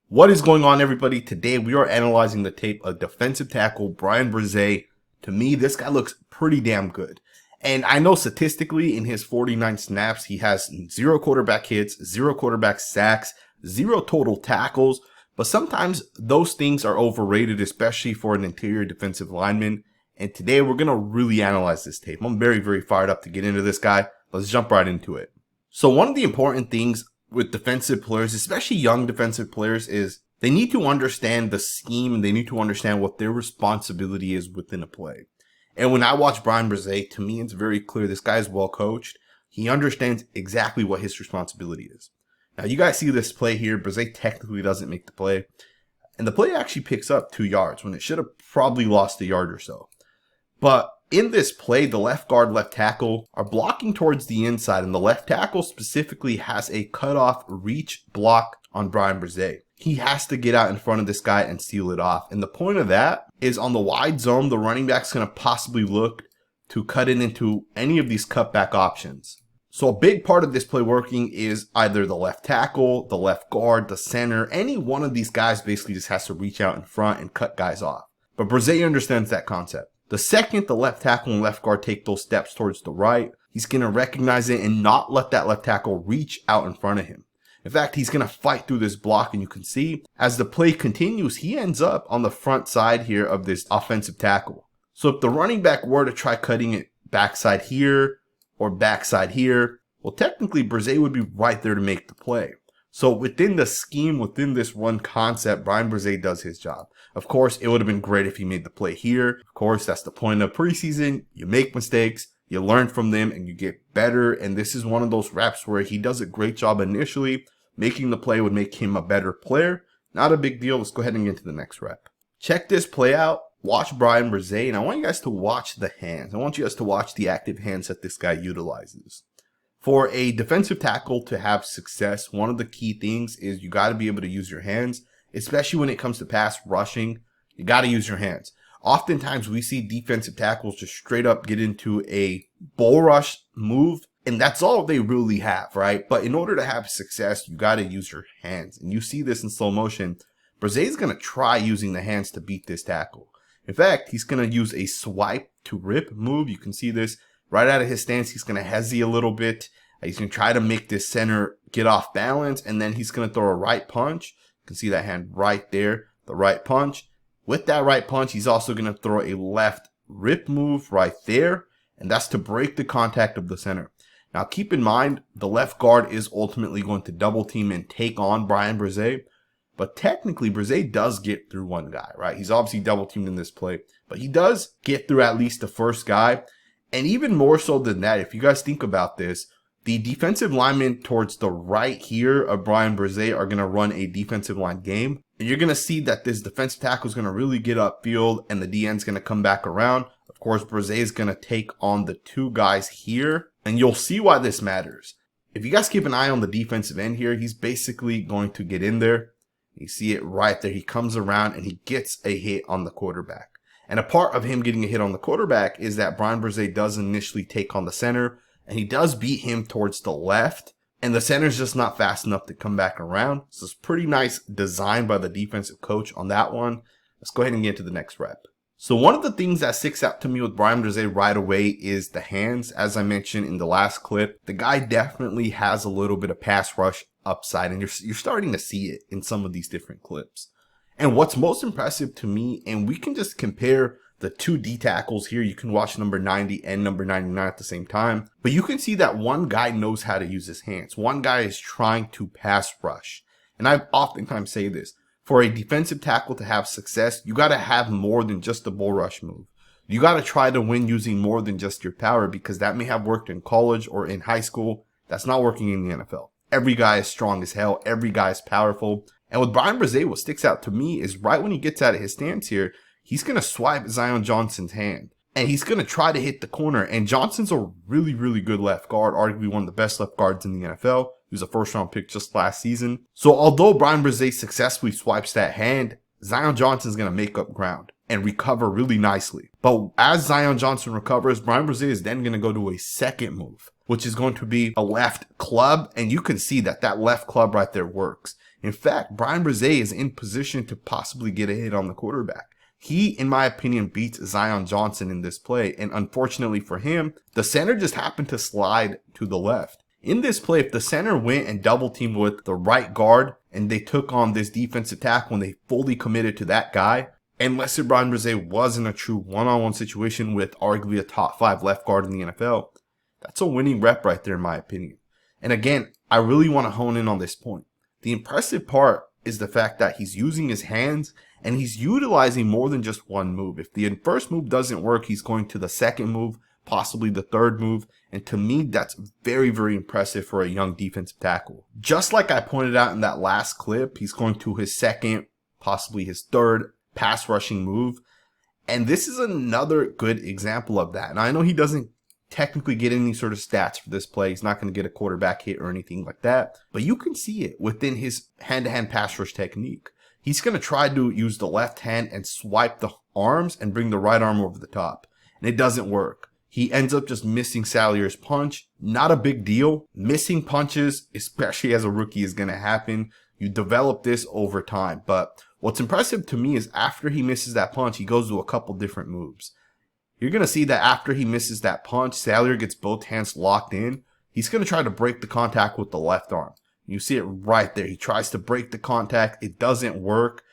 What is going on, everybody? Today we are analyzing the tape of defensive tackle Bryan Bresee. To me, this guy looks pretty damn good. And I know statistically in his 49 snaps, he has 0 quarterback hits, 0 quarterback sacks, 0 total tackles. But sometimes those things are overrated, especially for an interior defensive lineman. And today we're going to really analyze this tape. I'm very fired up to get into this guy. Let's jump right into it. So one of the important things with defensive players, especially young defensive players, is they need to understand the scheme and they need to understand what their responsibility is within a play. And when I watch Bryan Breese, to me, it's very clear this guy is well coached. He understands exactly what his responsibility is. Now, you guys see this play here. Breese technically doesn't make the play. And the play actually picks up 2 yards when it should have probably lost a yard or so. But in this play, the left guard, left tackle are blocking towards the inside, and the left tackle specifically has a cutoff reach block on Bryan Breese. He has to get out in front of this guy and seal it off. And the point of that is on the wide zone, the running back's going to possibly look to cut it into any of these cutback options. So a big part of this play working is either the left tackle, the left guard, the center. Any one of these guys basically just has to reach out in front and cut guys off. But Breese understands that concept. The second the left tackle and left guard take those steps towards the right, he's going to recognize it and not let that left tackle reach out in front of him. In fact, he's going to fight through this block, and you can see as the play continues, he ends up on the front side here of this offensive tackle. So if the running back were to try cutting it backside here or backside here, well, technically Breese would be right there to make the play. So within the scheme, within this run concept, Bryan Breese does his job. Of course, it would have been great if he made the play here. Of course, that's the point of preseason. You make mistakes, you learn from them, and you get better. And this is one of those reps where he does a great job initially. Making the play would make him a better player. Not a big deal. Let's go ahead and get to the next rep. Check this play out. Watch Bryan Breese, and I want you guys to watch the hands. I want you guys to watch the active hands that this guy utilizes. For a defensive tackle to have success, one of the key things is you got to be able to use your hands, especially when it comes to pass rushing. You got to use your hands. Oftentimes we see defensive tackles just straight up get into a bull rush move, and that's all they really have, right? But in order to have success, you got to use your hands. And you see this in slow motion. Breese is going to try using the hands to beat this tackle. In fact, he's going to use a swipe to rip move. You can see this right out of his stance. He's going to hesitate a little bit. He's going to try to make this center get off balance, and then he's going to throw a right punch. You can see that hand right there, the right punch. With that right punch, he's also going to throw a left rip move right there, and that's to break the contact of the center. Now, keep in mind, the left guard is ultimately going to double team and take on Bryan Breese, but technically, Breese does get through one guy, right? He's obviously double teamed in this play, but he does get through at least the first guy, and even more so than that, if you guys think about this, the defensive linemen towards the right here of Bryan Breese are going to run a defensive line game. And you're going to see that this defensive tackle is going to really get upfield and the DN is going to come back around. Of course, Breese is going to take on the 2 guys here. And you'll see why this matters. If you guys keep an eye on the defensive end here, he's basically going to get in there. You see it right there. He comes around and he gets a hit on the quarterback. And a part of him getting a hit on the quarterback is that Bryan Breese does initially take on the center. And he does beat him towards the left. And the center's just not fast enough to come back around. So it's pretty nice design by the defensive coach on that one. Let's go ahead and get to the next rep. So one of the things that sticks out to me with Bryan Breese right away is the hands. As I mentioned in the last clip, the guy definitely has a little bit of pass rush upside. And you're starting to see it in some of these different clips. And what's most impressive to me, and we can just compare the 2 D tackles here. You can watch number 90 and number 99 at the same time. But you can see that one guy knows how to use his hands. One guy is trying to pass rush. And I oftentimes say this. For a defensive tackle to have success, you got to have more than just the bull rush move. You got to try to win using more than just your power, because that may have worked in college or in high school. That's not working in the NFL. Every guy is strong as hell. Every guy is powerful. And with Bryan Breese, what sticks out to me is right when he gets out of his stance here, he's going to swipe Zion Johnson's hand. And he's going to try to hit the corner. And Johnson's a really good left guard, arguably one of the best left guards in the NFL. He was a first-round pick just last season. So although Bryan Breese successfully swipes that hand, Zion Johnson's going to make up ground and recover really nicely. But as Zion Johnson recovers, Bryan Breese is then going to go to a second move, which is going to be a left club. And you can see that that left club right there works. In fact, Bryan Bresee is in position to possibly get a hit on the quarterback. He, in my opinion, beats Zion Johnson in this play, and unfortunately for him, the center just happened to slide to the left. In this play, if the center went and double teamed with the right guard and they took on this defensive tackle and they fully committed to that guy, and let's say Bryan Bresee wasn't a true one-on-one situation with arguably a top 5 left guard in the NFL, that's a winning rep right there in my opinion. And again, I really want to hone in on this point. The impressive part is the fact that he's using his hands and he's utilizing more than just one move. If the first move doesn't work, he's going to the second move, possibly the third move. And to me, that's very, very impressive for a young defensive tackle. Just like I pointed out in that last clip, he's going to his second, possibly his third pass rushing move. And this is another good example of that. And I know he doesn't technically get any sort of stats for this play. He's not going to get a quarterback hit or anything like that. But you can see it within his hand-to-hand pass rush technique. He's going to try to use the left hand and swipe the arms and bring the right arm over the top. And it doesn't work. He ends up just missing Salier's punch. Not a big deal. Missing punches, especially as a rookie, is going to happen. You develop this over time. But what's impressive to me is after he misses that punch, he goes to a couple different moves. You're going to see that after he misses that punch, Salier gets both hands locked in. He's going to try to break the contact with the left arm. You see it right there. He tries to break the contact. It doesn't work.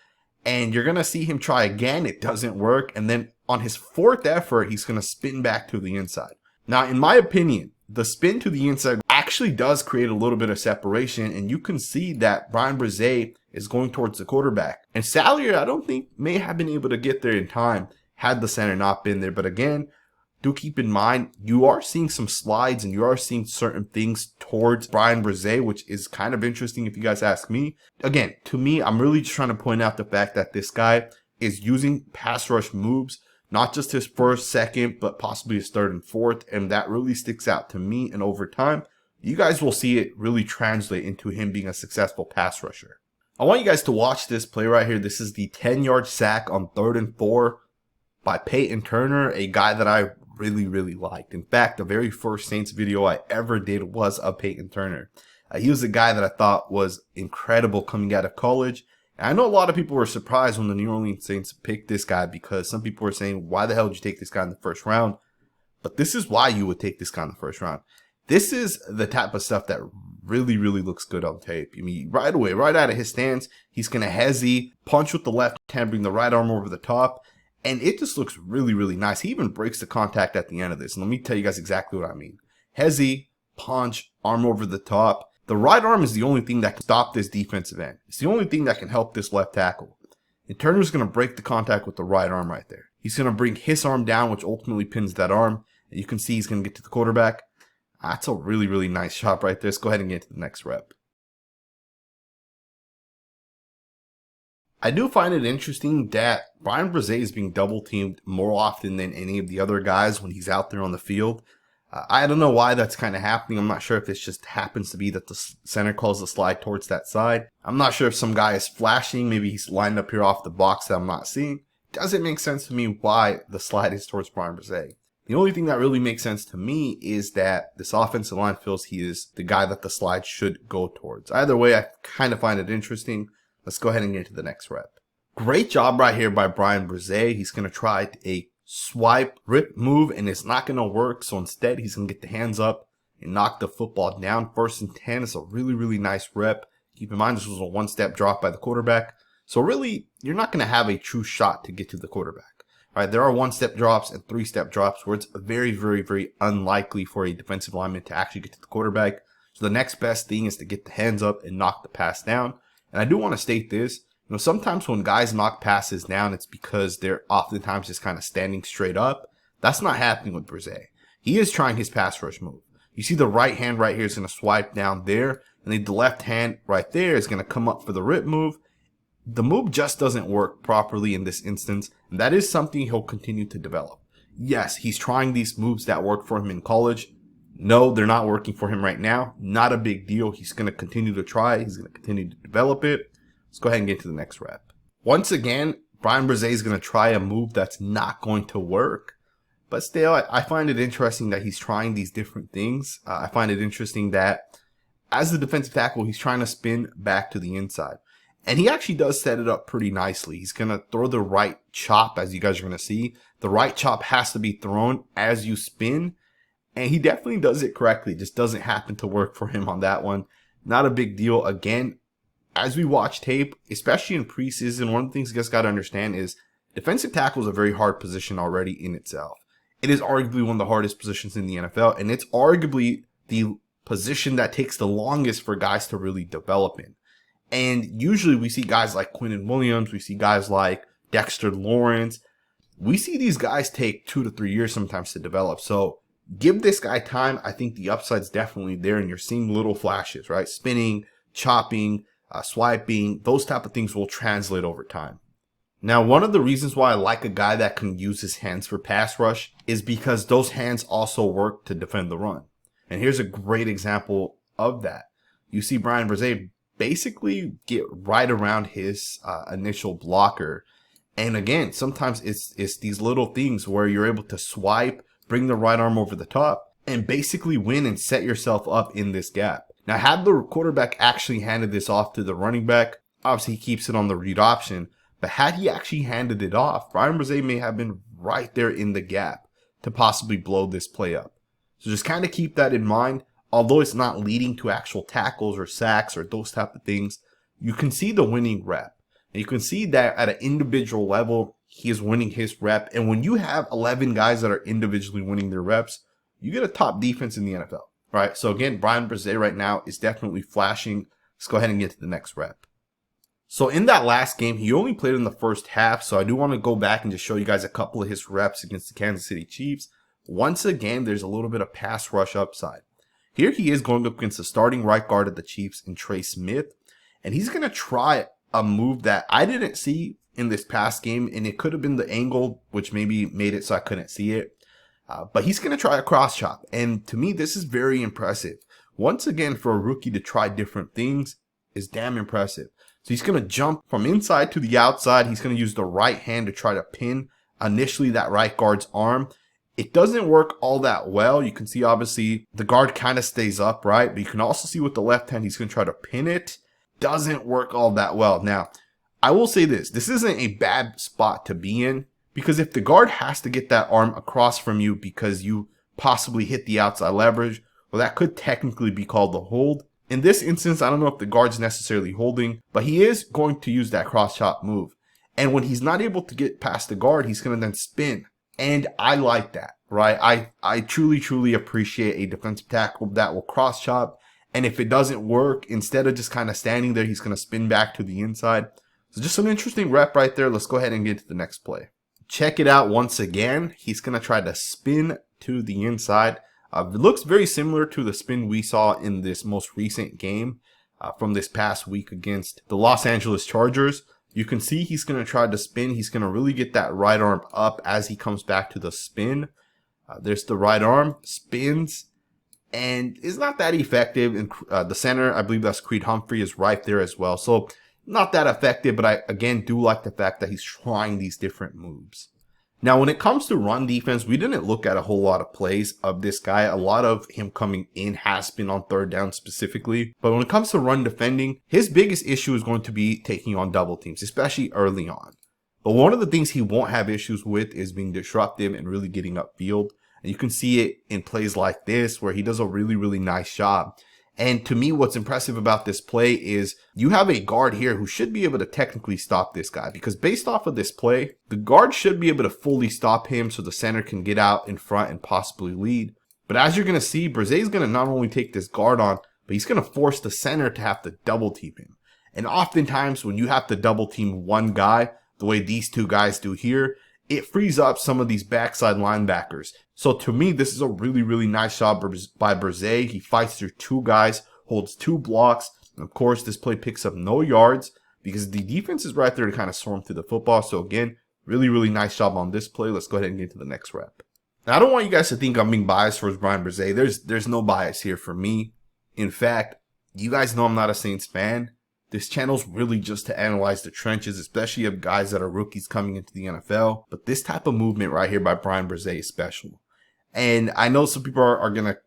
And you're going to see him try again. It doesn't work. And then on his fourth effort, he's going to spin back to the inside. Now, in my opinion, the spin to the inside actually does create a little bit of separation. And you can see that Bryan Bresee is going towards the quarterback. And Salier, I don't think, may have been able to get there in time had the center not been there. But again, do keep in mind, you are seeing some slides and you are seeing certain things towards Bryan Bresee, which is kind of interesting if you guys ask me. Again, to me, I'm really just trying to point out the fact that this guy is using pass rush moves, not just his first, second, but possibly his third and fourth. And that really sticks out to me. And over time, you guys will see it really translate into him being a successful pass rusher. I want you guys to watch this play right here. This is the 10-yard sack on 3rd and 4 by Peyton Turner, a guy that I really liked. In fact, the very first Saints video I ever did was of Peyton Turner. He was a guy that I thought was incredible coming out of college. And I know a lot of people were surprised when the New Orleans Saints picked this guy, because some people were saying, why the hell did you take this guy in the first round? But this is why you would take this guy in the first round. This is the type of stuff that really looks good on tape. I mean, right away, right out of his stance, he's going to hezzy, punch with the left hand, bring the right arm over the top. And it just looks really nice. He even breaks the contact at the end of this. And let me tell you guys exactly what I mean. Hezzy, punch, arm over the top. The right arm is the only thing that can stop this defensive end. It's the only thing that can help this left tackle. And Turner's going to break the contact with the right arm right there. He's going to bring his arm down, which ultimately pins that arm. And you can see he's going to get to the quarterback. That's a really nice shot right there. Let's go ahead and get to the next rep. I do find it interesting that Bryan Bresee is being double teamed more often than any of the other guys when he's out there on the field. I don't know why that's kind of happening. I'm not sure if it just happens to be that the center calls the slide towards that side. I'm not sure if some guy is flashing. Maybe he's lined up here off the box that I'm not seeing. Doesn't make sense to me why the slide is towards Bryan Bresee. The only thing that really makes sense to me is that this offensive line feels he is the guy that the slide should go towards. Either way, I kind of find it interesting. Let's go ahead and get to the next rep. Great job right here by Bryan Bresee. He's going to try a swipe rip move and it's not going to work. So instead, he's going to get the hands up and knock the football down. 1st and 10 is a really nice rep. Keep in mind, this was a one-step drop by the quarterback. So really, you're not going to have a true shot to get to the quarterback. All right, there are 1-step drops and 3-step drops where it's very unlikely for a defensive lineman to actually get to the quarterback. So the next best thing is to get the hands up and knock the pass down. And I do want to state this, you know, sometimes when guys knock passes down, it's because they're oftentimes just kind of standing straight up. That's not happening with Bresee. He is trying his pass rush move. You see the right hand right here is going to swipe down there, and then the left hand right there is going to come up for the rip move. The move just doesn't work properly in this instance, and that is something he'll continue to develop. Yes, he's trying these moves that worked for him in college. No, they're not working for him right now. Not a big deal. He's going to continue to try. He's going to continue to develop it. Let's go ahead and get to the next rep. Once again, Bryan Bresee is going to try a move that's not going to work. But still, I find it interesting that he's trying these different things. I find it interesting that as the defensive tackle, he's trying to spin back to the inside. And he actually does set it up pretty nicely. He's going to throw the right chop, as you guys are going to see. The right chop has to be thrown as you spin. And he definitely does it correctly. It just doesn't happen to work for him on that one. Not a big deal. Again, as we watch tape, especially in preseason, one of the things you guys got to understand is defensive tackle is a very hard position already in itself. It is arguably one of the hardest positions in the NFL, and it's arguably the position that takes the longest for guys to really develop in. And usually we see guys like Quinnen Williams, we see guys like Dexter Lawrence. We see these guys take 2 to 3 years sometimes to develop. So give this guy time. I think the upside's definitely there, and you're seeing little flashes, right? Spinning, chopping, swiping, those type of things will translate over time. Now, one of the reasons why I like a guy that can use his hands for pass rush is because those hands also work to defend the run. And here's a great example of that. You see Bryan Breese basically get right around his initial blocker. And again, sometimes it's these little things where you're able to swipe, bring the right arm over the top, and basically win and set yourself up in this gap. Now, had the quarterback actually handed this off to the running back, obviously he keeps it on the read option, but had he actually handed it off, Bryan Breese may have been right there in the gap to possibly blow this play up. So just kind of keep that in mind. Although it's not leading to actual tackles or sacks or those type of things, you can see the winning rep. And you can see that at an individual level, he is winning his rep. And when you have 11 guys that are individually winning their reps, you get a top defense in the NFL, right? So again, Bryan Breese right now is definitely flashing. Let's go ahead and get to the next rep. So in that last game, he only played in the first half. So I do want to go back and just show you guys a couple of his reps against the Kansas City Chiefs. Once again, there's a little bit of pass rush upside. Here he is going up against the starting right guard of the Chiefs in Trey Smith. And he's going to try a move that I didn't see in this past game. And it could have been the angle, which maybe made it so I couldn't see it. But he's going to try a cross chop. And to me, this is very impressive. Once again, for a rookie to try different things is damn impressive. So he's going to jump from inside to the outside. He's going to use the right hand to try to pin initially that right guard's arm. It doesn't work all that well. You can see, obviously, the guard kind of stays upright, but you can also see with the left hand, he's going to try to pin it. Doesn't work all that well. Now, I will say this. This isn't a bad spot to be in, because if the guard has to get that arm across from you because you possibly hit the outside leverage, well, that could technically be called the hold. In this instance, I don't know if the guard's necessarily holding, but he is going to use that cross chop move. And when he's not able to get past the guard, he's going to then spin. And I like that, right? I truly appreciate a defensive tackle that will cross chop. And if it doesn't work, instead of just kind of standing there, he's going to spin back to the inside. So just an interesting rep right there. Let's go ahead and get to the next play. Check it out once again. He's going to try to spin to the inside. It looks very similar to the spin we saw in this most recent game from this past week against the Los Angeles Chargers. You can see he's going to try to spin. He's going to really get that right arm up as he comes back to the spin. There's the right arm, spins, and it's not that effective. And the center, I believe that's Creed Humphrey, is right there as well. So not that effective, but I, again, do like the fact that he's trying these different moves. Now, when it comes to run defense, we didn't look at a whole lot of plays of this guy. A lot of him coming in has been on third down specifically. But when it comes to run defending, his biggest issue is going to be taking on double teams, especially early on. But one of the things he won't have issues with is being disruptive and really getting upfield. And you can see it in plays like this where he does a really nice job. And to me, what's impressive about this play is you have a guard here who should be able to technically stop this guy, because based off of this play, the guard should be able to fully stop him so the center can get out in front and possibly lead. But as you're going to see, Bresee is going to not only take this guard on, but he's going to force the center to have to double team him. And oftentimes when you have to double team one guy, the way these two guys do here, it frees up some of these backside linebackers. So to me, this is a really nice job by Bresee. He fights through two guys, holds two blocks. And of course, this play picks up no yards because the defense is right there to kind of swarm through the football. So again, really nice job on this play. Let's go ahead and get to the next rep. Now, I don't want you guys to think I'm being biased towards Bryan Bresee. There's no bias here for me. In fact, you guys know I'm not a Saints fan. This channel's really just to analyze the trenches, especially of guys that are rookies coming into the NFL. But this type of movement right here by Bryan Bresee is special. And I know some people are going to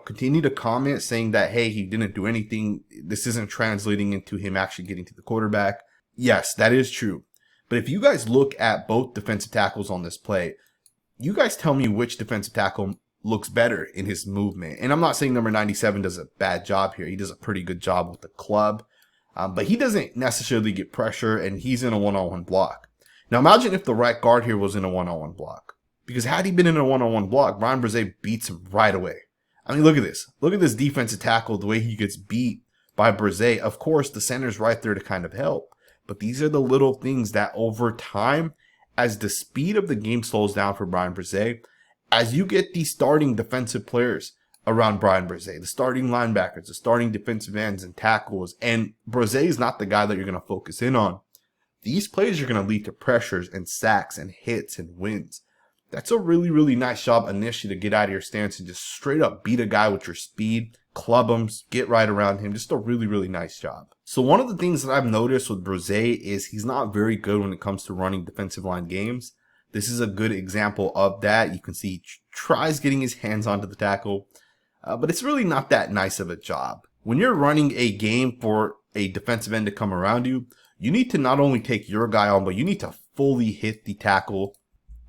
continue to comment saying that, hey, he didn't do anything. This isn't translating into him actually getting to the quarterback. Yes, that is true. But if you guys look at both defensive tackles on this play, you guys tell me which defensive tackle looks better in his movement. And I'm not saying number 97 does a bad job here. He does a pretty good job with the club. But he doesn't necessarily get pressure, and he's in a one-on-one block. Now imagine if the right guard here was in a one-on-one block. Because had he been in a one-on-one block, Bryan Bresee beats him right away. I mean, look at this. Look at this defensive tackle, the way he gets beat by Bresee. Of course, the center's right there to kind of help. But these are the little things that over time, as the speed of the game slows down for Bryan Bresee, as you get these starting defensive players around Bryan Bresee, the starting linebackers, the starting defensive ends and tackles, and Bresee is not the guy that you're going to focus in on. These plays are going to lead to pressures and sacks and hits and wins. That's a really, really nice job initially to get out of your stance and just straight up beat a guy with your speed, club him, get right around him. Just a really, really nice job. So one of the things that I've noticed with Bresee is he's not very good when it comes to running defensive line games. This is a good example of that. You can see he tries getting his hands onto the tackle, but it's really not that nice of a job. When you're running a game for a defensive end to come around you, you need to not only take your guy on, but you need to fully hit the tackle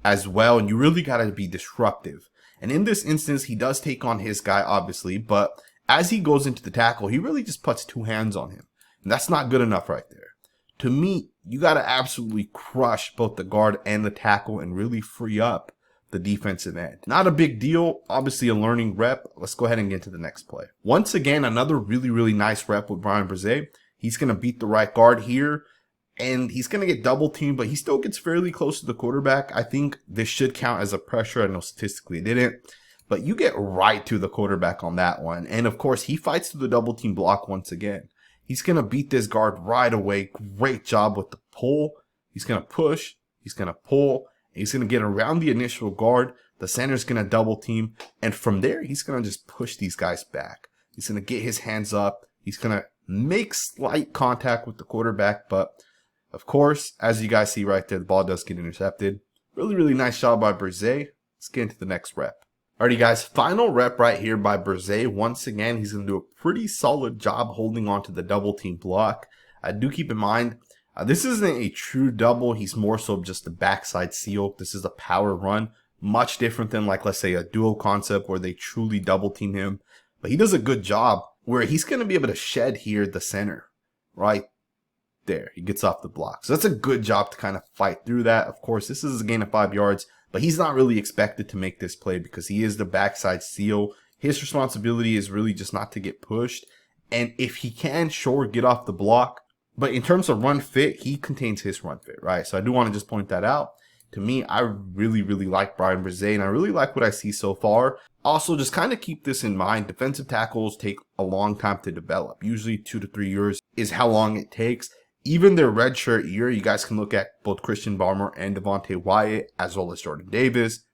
as well, and you really got to be disruptive. And in this instance, he does take on his guy, obviously, but as he goes into the tackle, he really just puts two hands on him. And that's not good enough right there. To me, you got to absolutely crush both the guard and the tackle and really free up the defensive end. Not a big deal, obviously a learning rep. Let's go ahead and get to the next play. Once again, another really, really nice rep with Bryan Bresee. He's going to beat the right guard here. And he's going to get double teamed, but he still gets fairly close to the quarterback. I think this should count as a pressure. I know statistically it didn't. But you get right to the quarterback on that one. And of course, he fights through the double team block once again. He's going to beat this guard right away. Great job with the pull. He's going to push. He's going to pull. He's going to get around the initial guard. The center's going to double team. And from there, he's going to just push these guys back. He's going to get his hands up. He's going to make slight contact with the quarterback, but of course, as you guys see right there, the ball does get intercepted. Really, really nice job by Bresee. Let's get into the next rep. Alrighty guys, final rep right here by Bresee. Once again, he's going to do a pretty solid job holding on to the double team block. Do keep in mind, this isn't a true double. He's more so just a backside seal. This is a power run. Much different than like, let's say, a dual concept where they truly double team him. But he does a good job where he's going to be able to shed here the center, right? There, he gets off the block. So that's a good job to kind of fight through that. Of course, this is a gain of 5 yards, but he's not really expected to make this play because he is the backside seal. His responsibility is really just not to get pushed. And if he can, sure, get off the block. But in terms of run fit, he contains his run fit, right? So I do want to just point that out. To me, I really, really like Bryan Bresee, and I really like what I see so far. Also, just kind of keep this in mind. Defensive tackles take a long time to develop. Usually 2 to 3 years is how long it takes. Even their redshirt year, you guys can look at both Christian Barmore and Devontae Wyatt, as well as Jordan Davis.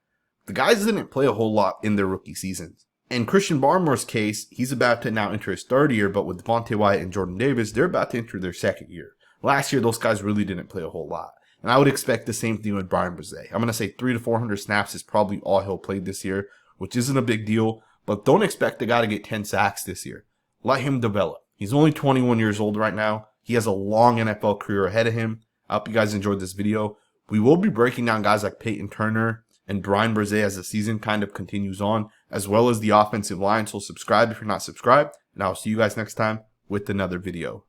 The guys didn't play a whole lot in their rookie seasons. In Christian Barmore's case, he's about to now enter his third year, but with Devontae Wyatt and Jordan Davis, they're about to enter their second year. Last year, those guys really didn't play a whole lot. And I would expect the same thing with Bryan Bresee. I'm going to say 300 to 400 snaps is probably all he'll play this year, which isn't a big deal, but don't expect the guy to get 10 sacks this year. Let him develop. He's only 21 years old right now. He has a long NFL career ahead of him. I hope you guys enjoyed this video. We will be breaking down guys like Peyton Turner and Bryan Bresee as the season kind of continues on, as well as the offensive line. So subscribe if you're not subscribed, and I'll see you guys next time with another video.